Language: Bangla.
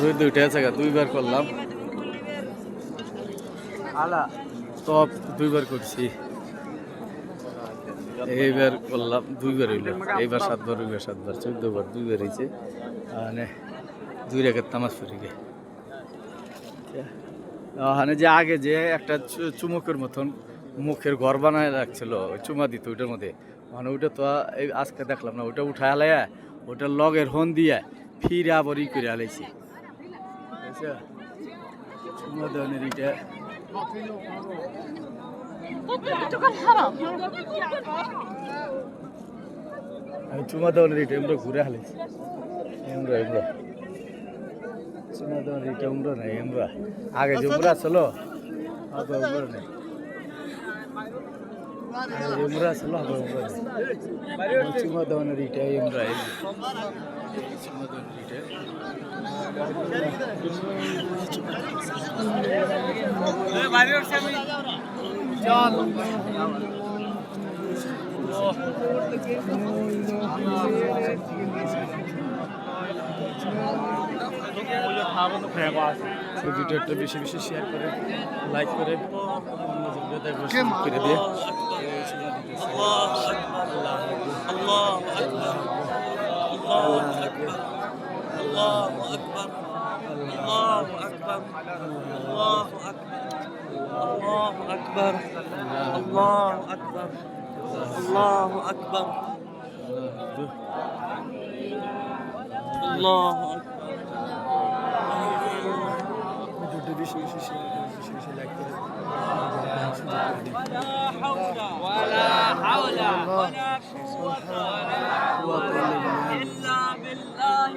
রুই দুইটা আছে দুইবার করলাম টপ দুইবার করছি এইবার করলাম দুইবার হইল এইবার 7 বার ওইবার 7 বার 14 বার দুইবার হয়েছে মানে 2 রেখার তামাজ পড়ে গে মানে যে আগে যে একটা চুমুকের মতন মুখের ঘর বানায় রাখছিল চুমা দিত ওইটার মধ্যে মানে ওইটা তো এই আজকে দেখলাম না ওইটা উঠায় আলাইয়া ওইটার লগের হন দিয়া ফিরে আবার ই করে আলাইছি চুমা দেওয়ানের এইটা চুমা দেওয়ানের এইটা আমরা ঘুরে হালাইছি আমরা আমরা চুমা দেওয়ানের এইটা আমরা নাই আমরা আগে যে উমরা ছিল আগে উমরা নাই উমরা ছিল আগে উমরা নাই চুমা দেওয়ানের এইটা আমরা চুমা দেওয়ানের এইটা ভিডিওটা বেশি বেশি শেয়ার করে লাইক করে করে দিয়ে বেশি বেশি শেয়ার করে বেশি বেশি লাইক করে ولا حول ولا قوة إلا بالله